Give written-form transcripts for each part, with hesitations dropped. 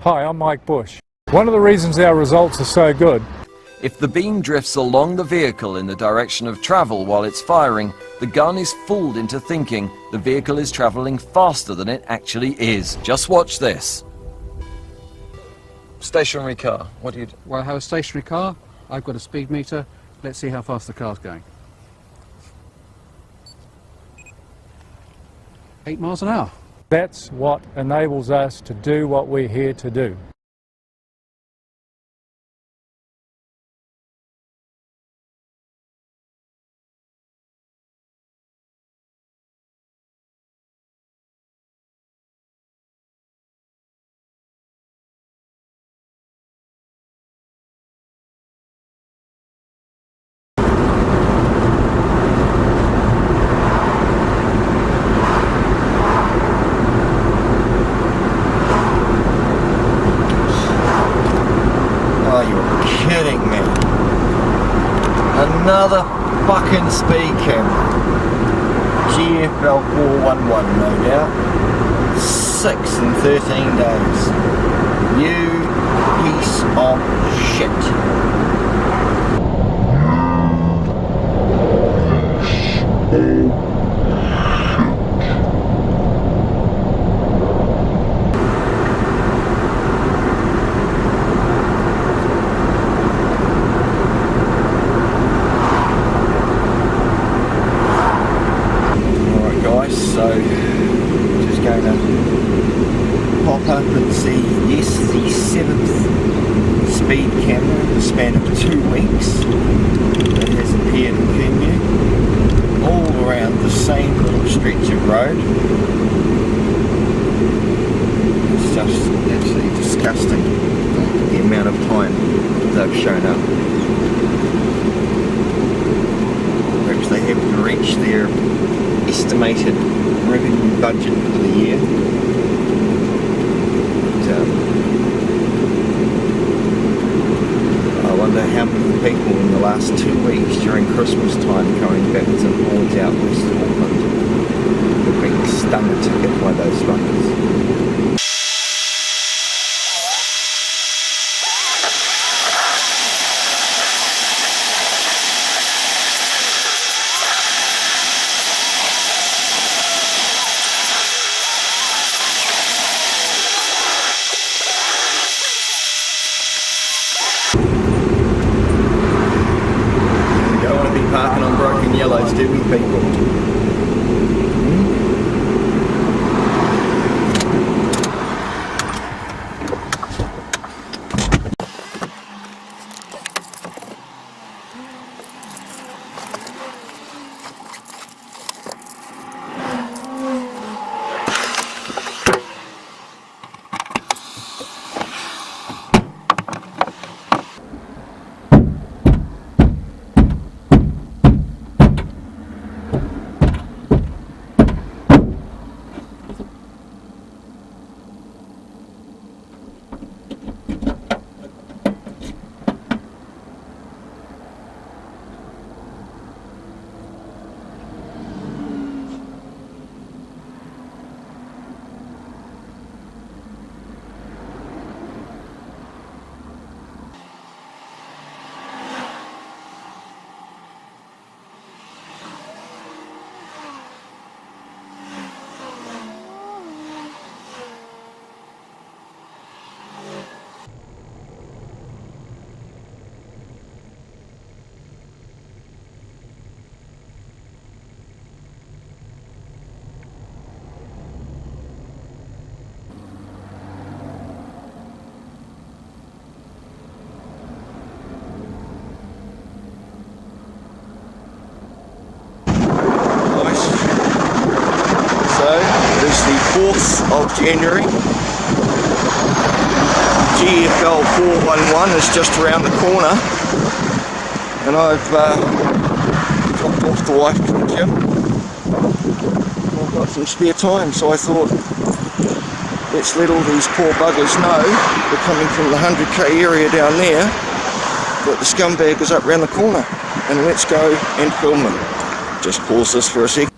Hi, I'm Mike Bush. One of the reasons our results are so good. If the beam drifts along the vehicle in the direction of travel while it's firing, the gun is fooled into thinking the vehicle is travelling faster than it actually is. Just watch this. Stationary car, what do you do? Well, I have a stationary car, I've got a speed meter, let's see how fast the car's going. 8 miles an hour. That's what enables us to do what we're here to do. Oh, you're kidding me. Another fucking speed camera. GFL411, no doubt. 6 in 13 days. You piece of shit. So, just going to pop up and see, yes, the 7th speed camera in the span of 2 weeks that has appeared in Kumeu, all around the same little stretch of road. It's just absolutely disgusting, the amount of time they've shown up. Perhaps they haven't reached their estimated revenue budget for the year. I wonder how many people in the last 2 weeks during Christmas time going backwards and forwards out west of Auckland have been stung a ticket by those fuckers. Parking on broken yellows, do we, people? The 4th of January. GFL411 is just around the corner, and I've dropped off the wife to the gym. I've got some spare time, so I thought, let's let all these poor buggers know they're coming from the 100k area down there, that the scumbag is up around the corner, and let's go and film them. Just pause this for a second.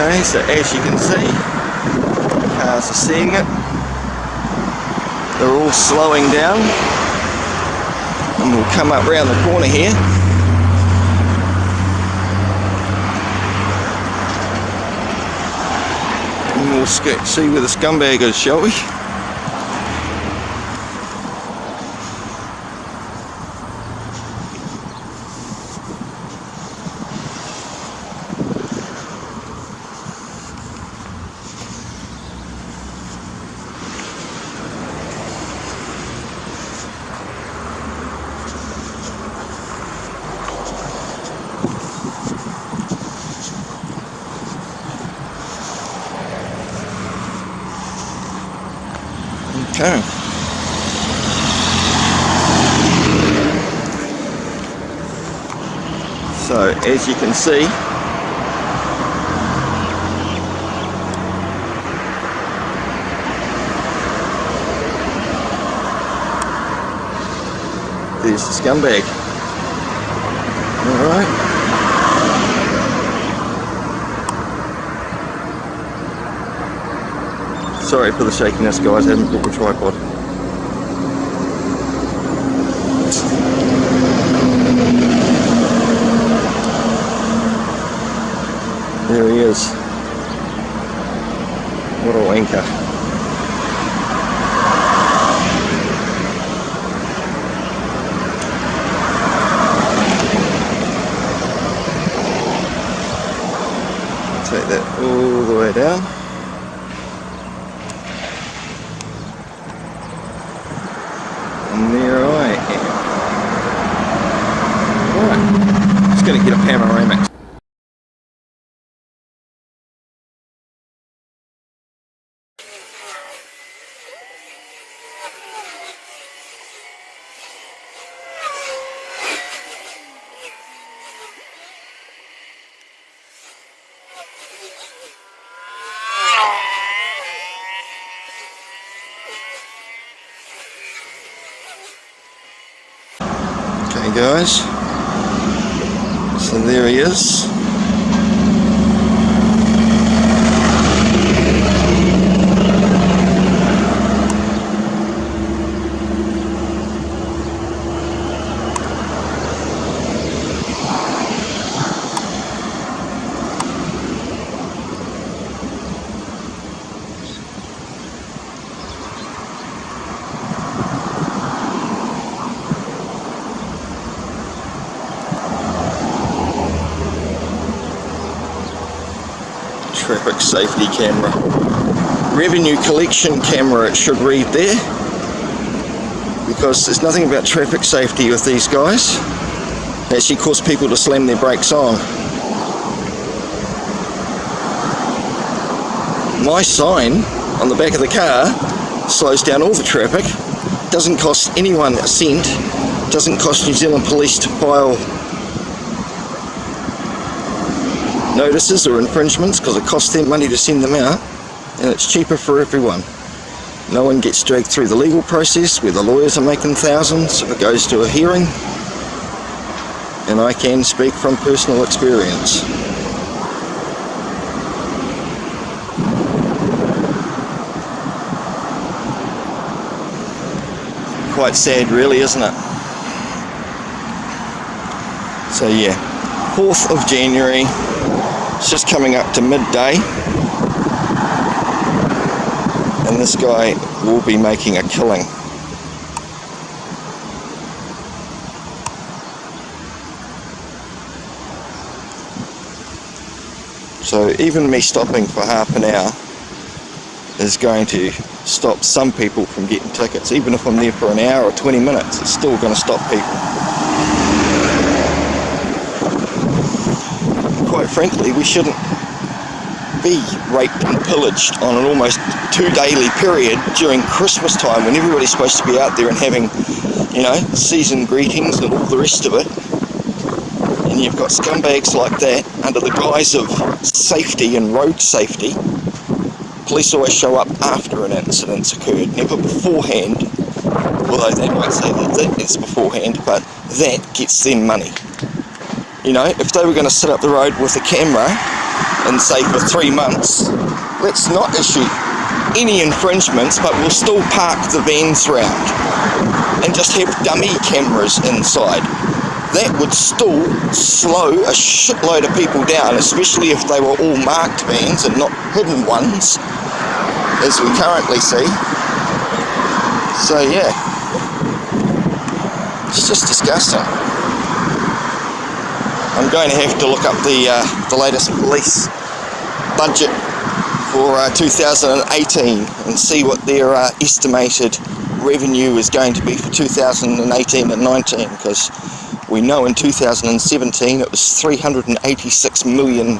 Okay, so as you can see, cars are seeing it. They're all slowing down. And we'll come up round the corner here. And we'll see where the scumbag is, shall we? Okay. So as you can see, there's the scumbag. Alright. Sorry for the shakiness, guys, I haven't brought the tripod. There he is. What a wanker. Take that all the way down. And there I am. Right, just going to get a panoramic. Okay guys, so there he is. Traffic safety camera. Revenue collection camera, it should read there. Because there's nothing about traffic safety with these guys. They actually cause people to slam their brakes on. My sign on the back of the car slows down all the traffic. Doesn't cost anyone a cent. Doesn't cost New Zealand Police to file notices or infringements because it costs them money to send them out, and it's cheaper for everyone. No one gets dragged through the legal process where the lawyers are making thousands if it goes to a hearing, and I can speak from personal experience. Quite sad really, isn't it? So yeah, 4th of January. It's just coming up to midday, and this guy will be making a killing. So even me stopping for half an hour is going to stop some people from getting tickets. Even if I'm there for an hour or 20 minutes, it's still going to stop people. Quite frankly, we shouldn't be raped and pillaged on an almost 2-daily period during Christmas time when everybody's supposed to be out there and having, you know, season greetings and all the rest of it. And you've got scumbags like that under the guise of safety and road safety. Police always show up after an incident's occurred, never beforehand, although they might say that it's beforehand, but that gets them money. You know, if they were going to sit up the road with a camera and say for 3 months, let's not issue any infringements, but we'll still park the vans round and just have dummy cameras inside. That would still slow a shitload of people down, especially if they were all marked vans and not hidden ones, as we currently see. So yeah, it's just disgusting. I'm going to have to look up the latest police budget for 2018 and see what their estimated revenue is going to be for 2018 and 19, because we know in 2017 it was $386 million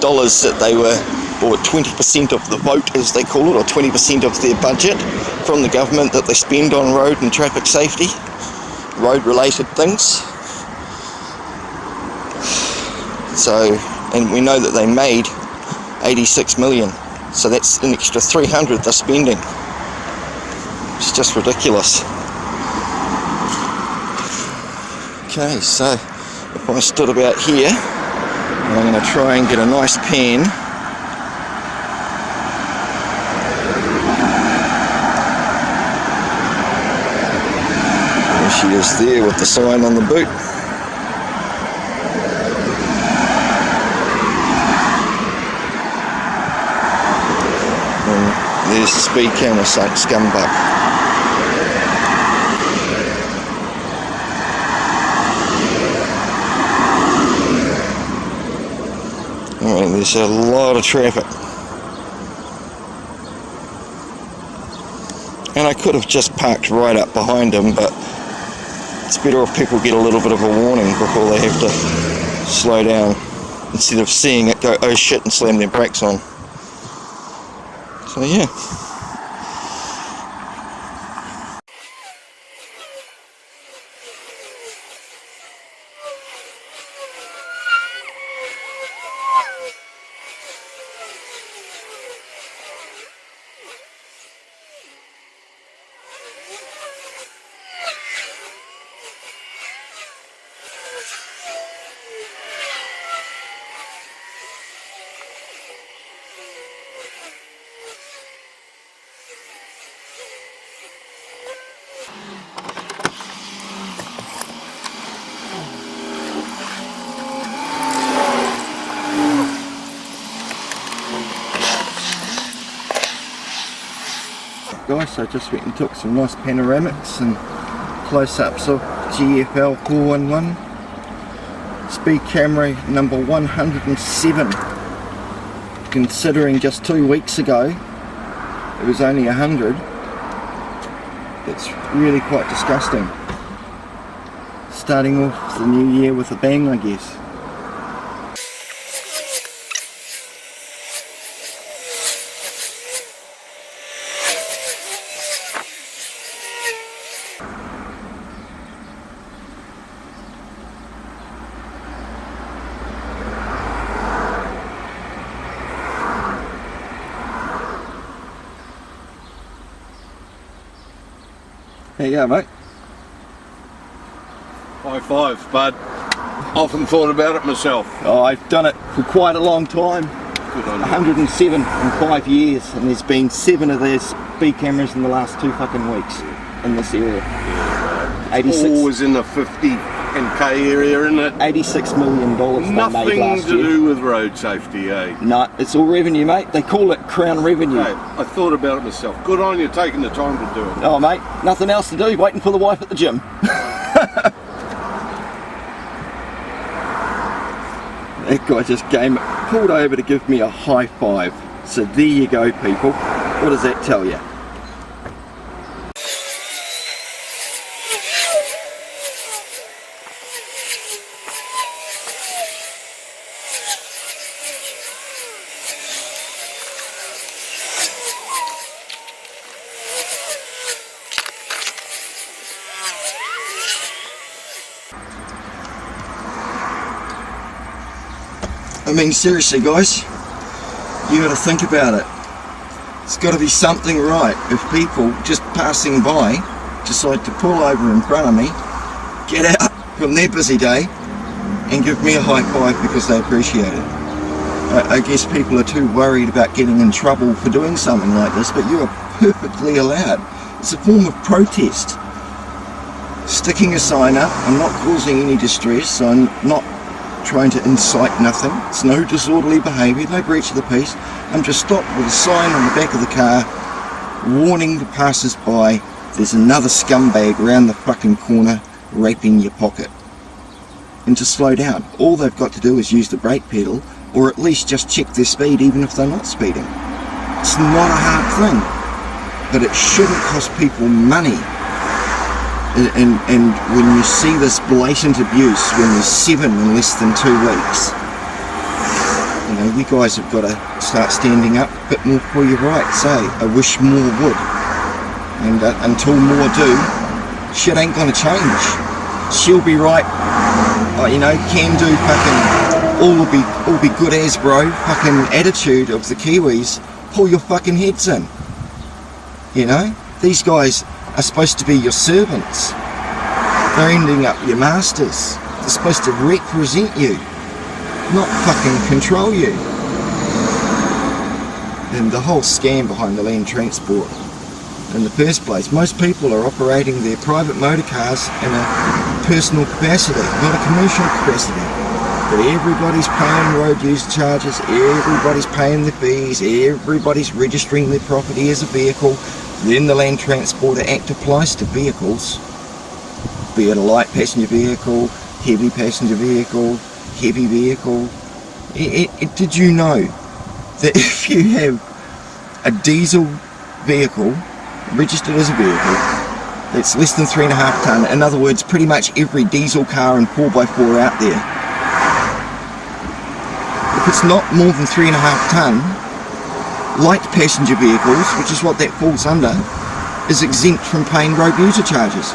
that they were, or 20% of the vote as they call it, or 20% of their budget from the government that they spend on road and traffic safety, road related things. So, and we know that they made 86 million, so that's an extra 300 they're spending. It's just ridiculous. Okay, so if I stood about here, I'm going to try and get a nice pan. There she is there with the sign on the boot. And there's the speed camera scumbag. And there's a lot of traffic, and I could have just parked right up behind him, but it's better if people get a little bit of a warning before they have to slow down, instead of seeing it go, oh shit, and slam their brakes on. So yeah. Guys, I just went and took some nice panoramics and close-ups of GFL411 speed camera number 107. Considering just 2 weeks ago it was only 100, it's really quite disgusting. Starting off the new year with a bang, I guess. There you go, mate. High fives, bud. Often thought about it myself. Oh, I've done it for quite a long time. Good on you. 107 in 5 years, and there's been 7 of their speed cameras in the last 2 fucking weeks in this area. 86. Always in the 50 and K area, isn't it? $86 million they made Nothing last to year. do with road safety, eh? No, it's all revenue, mate. They call it crown revenue. Hey, I thought about it myself. Good on you taking the time to do it. Oh, mate, nothing else to do, waiting for the wife at the gym. That guy just pulled over to give me a high five. So there you go, people. What does that tell you? I mean, seriously guys, you got to think about it. It's got to be something right if people just passing by decide to pull over in front of me, get out from their busy day and give me a high five because they appreciate it. I guess people are too worried about getting in trouble for doing something like this, but you are perfectly allowed. It's a form of protest. Sticking a sign up, I'm not causing any distress, I'm not trying to incite nothing. It's no disorderly behaviour, no breach of the peace. I'm just stopped with a sign on the back of the car warning the passers-by there's another scumbag around the fucking corner raping your pocket. And to slow down. All they've got to do is use the brake pedal, or at least just check their speed even if they're not speeding. It's not a hard thing, but it shouldn't cost people money. And when you see this blatant abuse, when there's 7 in less than 2 weeks, you know, we guys have got to start standing up a bit more for your rights, eh? I wish more would. And until more do, shit ain't gonna change. She'll be right, you know, can do fucking, all be good as bro, fucking attitude of the Kiwis, pull your fucking heads in. You know, these guys are supposed to be your servants. They're ending up your masters. They're supposed to represent you, not fucking control you. And the whole scam behind the land transport in the first place, most people are operating their private motor cars in a personal capacity, not a commercial capacity. But everybody's paying road use charges, everybody's paying the fees, everybody's registering their property as a vehicle. Then the Land Transporter Act applies to vehicles, be it a light passenger vehicle, heavy passenger vehicle, heavy vehicle. Did you know that if you have a diesel vehicle registered as a vehicle that's less than 3.5 tonne, in other words pretty much every diesel car and 4x4 out there, if it's not more than 3.5 tonne, light passenger vehicles, which is what that falls under, is exempt from paying road user charges.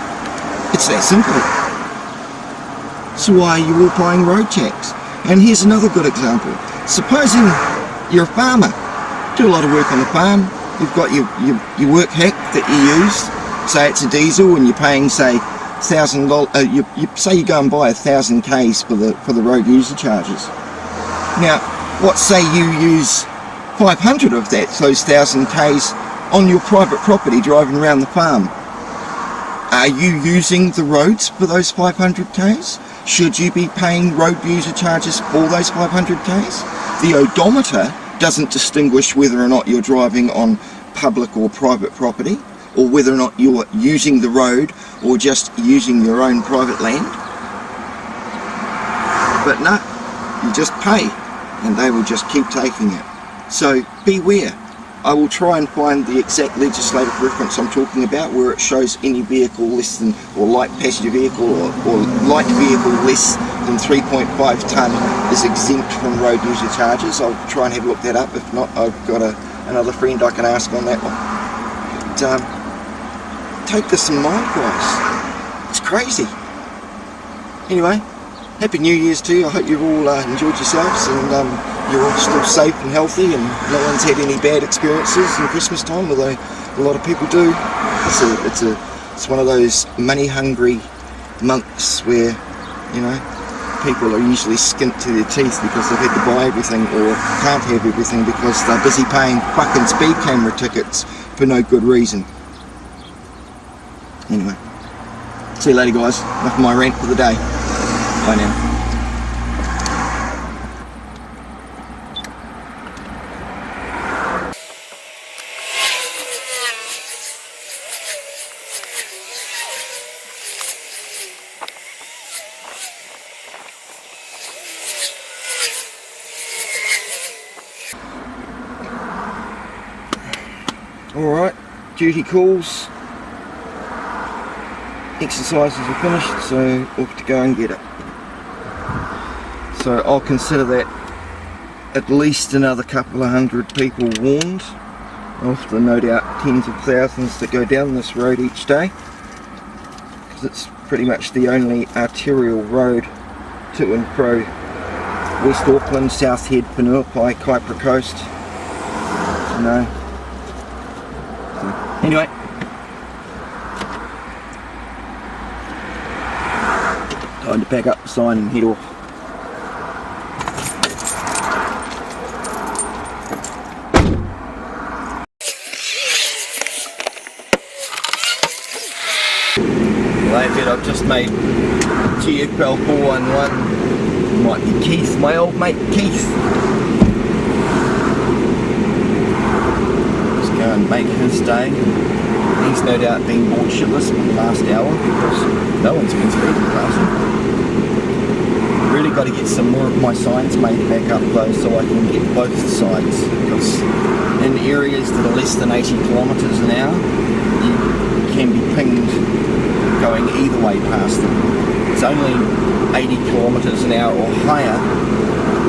It's that simple. So why are you all buying road tax? And here's another good example. Supposing you're a farmer, do a lot of work on the farm, you've got your work hack that you use, say it's a diesel and you're paying say $1,000, say you go and buy 1,000 Ks for the road user charges. Now, what say you use 500 of that, those 1,000 Ks on your private property driving around the farm? Are you using the roads for those 500 Ks? Should you be paying road user charges for those 500 Ks? The odometer doesn't distinguish whether or not you're driving on public or private property, or whether or not you're using the road or just using your own private land. But no, you just pay and they will just keep taking it. So beware. I will try and find the exact legislative reference I'm talking about where it shows any vehicle less than, or light passenger vehicle or light vehicle less than 3.5 tonne is exempt from road user charges. I'll try and have a look that up. If not, I've got another friend I can ask on that one. But, take this in mind, guys. It's crazy. Anyway, Happy New Year's to you. I hope you've all enjoyed yourselves and you're all still safe and healthy and no one's had any bad experiences in Christmas time, although a lot of people do. It's one of those money-hungry months where, you know, people are usually skint to their teeth because they've had to buy everything or can't have everything because they're busy paying fucking speed camera tickets for no good reason. Anyway, see you later, guys. Enough of my rant for the day. Bye now. Alright, duty calls, exercises are finished, so off to go and get it. So I'll consider that at least another couple of hundred people warned of the no doubt tens of thousands that go down this road each day, because it's pretty much the only arterial road to and fro West Auckland, South Head, Penuapai, Kaipara Coast, you know. Anyway, time to pack up the sign and head off. Anyway, but I've just made GFL411. Might be Keith, my old mate Keith. Just go and make his day. He's no doubt been bored shitless for the last hour because no one's been speeding past him. Really got to get some more of my signs made back up though, so I can get both sides, because in areas that are less than 80 kilometres an hour you can be pinged going either way past them. It's only 80 kilometres an hour or higher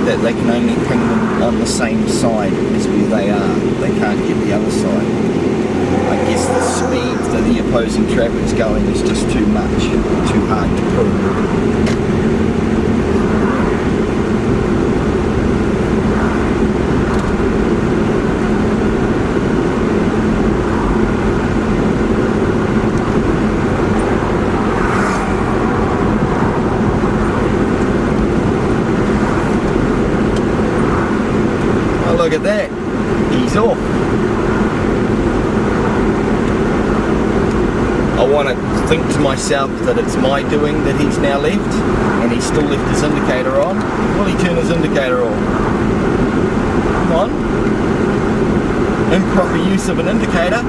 that they can only ping them on the same side as where they are. They can't get the other side. I guess the speed that the opposing traffic's going is just too much, too hard to pull. Look at that, he's off. I want to think to myself that it's my doing that he's now left, and he's still left his indicator on. Will he turn his indicator on? Come on. Improper use of an indicator.